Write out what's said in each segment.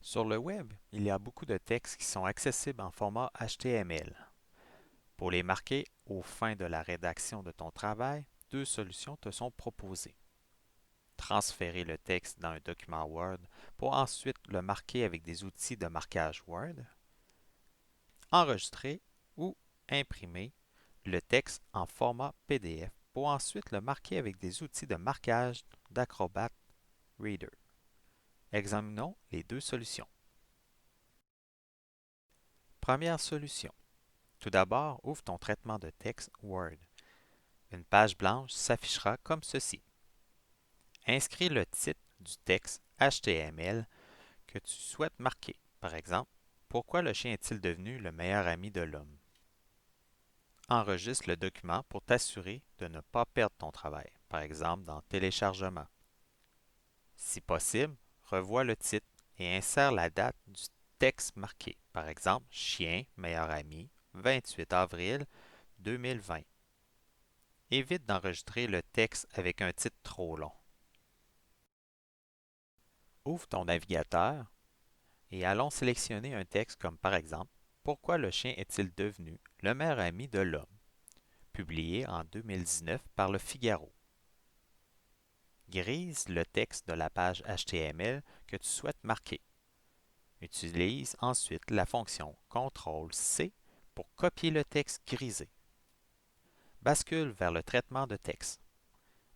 Sur le web, il y a beaucoup de textes qui sont accessibles en format HTML. Pour les marquer aux fins de la rédaction de ton travail, deux solutions te sont proposées. Transférer le texte dans un document Word pour ensuite le marquer avec des outils de marquage Word. Enregistrer ou imprimer le texte en format PDF pour ensuite le marquer avec des outils de marquage d'Acrobat Reader. Examinons les deux solutions. Première solution. Tout d'abord, ouvre ton traitement de texte Word. Une page blanche s'affichera comme ceci. Inscris le titre du texte HTML que tu souhaites marquer. Par exemple, pourquoi le chien est-il devenu le meilleur ami de l'homme? Enregistre le document pour t'assurer de ne pas perdre ton travail, par exemple dans Téléchargement. Si possible, revois le titre et insère la date du texte marqué, par exemple Chien, meilleur ami, 28 avril 2020. Évite d'enregistrer le texte avec un titre trop long. Ouvre ton navigateur et allons sélectionner un texte comme par exemple Pourquoi le chien est-il devenu le meilleur ami de l'homme? Publié en 2019 par Le Figaro. Grise le texte de la page HTML que tu souhaites marquer. Utilise ensuite la fonction CTRL-C pour copier le texte grisé. Bascule vers le traitement de texte.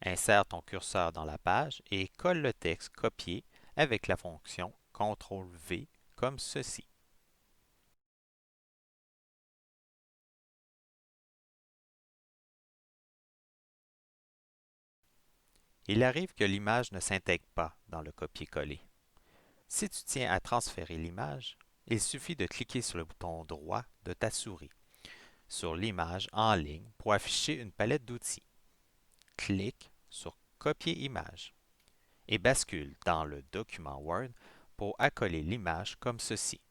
Insère ton curseur dans la page et colle le texte copié avec la fonction CTRL-V comme ceci. Il arrive que l'image ne s'intègre pas dans le copier-coller. Si tu tiens à transférer l'image, il suffit de cliquer sur le bouton droit de ta souris sur l'image en ligne pour afficher une palette d'outils. Clique sur Copier image et bascule dans le document Word pour accoler l'image comme ceci.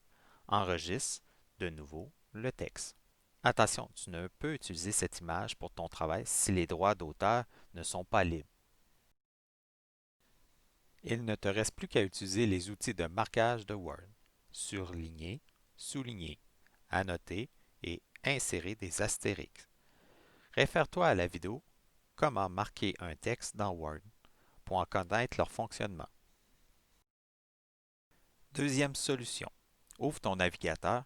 Enregistre de nouveau le texte. Attention, tu ne peux utiliser cette image pour ton travail si les droits d'auteur ne sont pas libres. Il ne te reste plus qu'à utiliser les outils de marquage de Word. Surligner, souligner, annoter et insérer des astérix. Réfère-toi à la vidéo Comment marquer un texte dans Word pour en connaître leur fonctionnement. Deuxième solution. Ouvre ton navigateur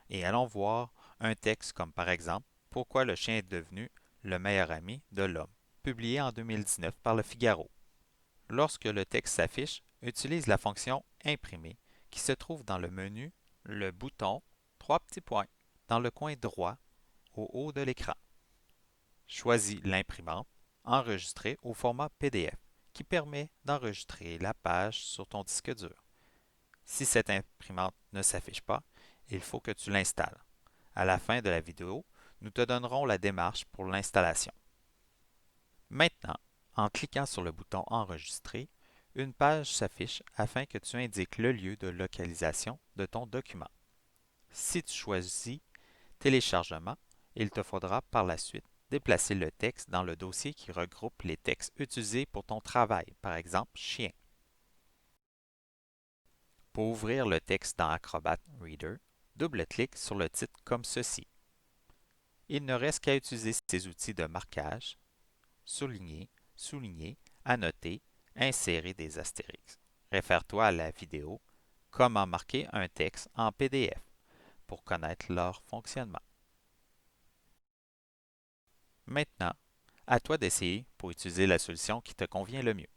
et allons voir un texte comme par exemple Pourquoi le chien est devenu le meilleur ami de l'homme, publié en 2019 par Le Figaro. Lorsque le texte s'affiche, utilise la fonction Imprimer qui se trouve dans le menu le bouton trois petits points dans le coin droit au haut de l'écran. Choisis l'imprimante enregistrée au format PDF qui permet d'enregistrer la page sur ton disque dur. Si cette imprimante ne s'affiche pas, il faut que tu l'installes. À la fin de la vidéo, nous te donnerons la démarche pour l'installation. Maintenant, en cliquant sur le bouton Enregistrer, une page s'affiche afin que tu indiques le lieu de localisation de ton document. Si tu choisis Téléchargement, il te faudra par la suite déplacer le texte dans le dossier qui regroupe les textes utilisés pour ton travail, par exemple Chien. Pour ouvrir le texte dans Acrobat Reader, double-clique sur le titre comme ceci. Il ne reste qu'à utiliser ces outils de marquage, surligner, souligner, annoter, insérer des astérix. Réfère-toi à la vidéo Comment marquer un texte en PDF pour connaître leur fonctionnement. Maintenant, à toi d'essayer pour utiliser la solution qui te convient le mieux.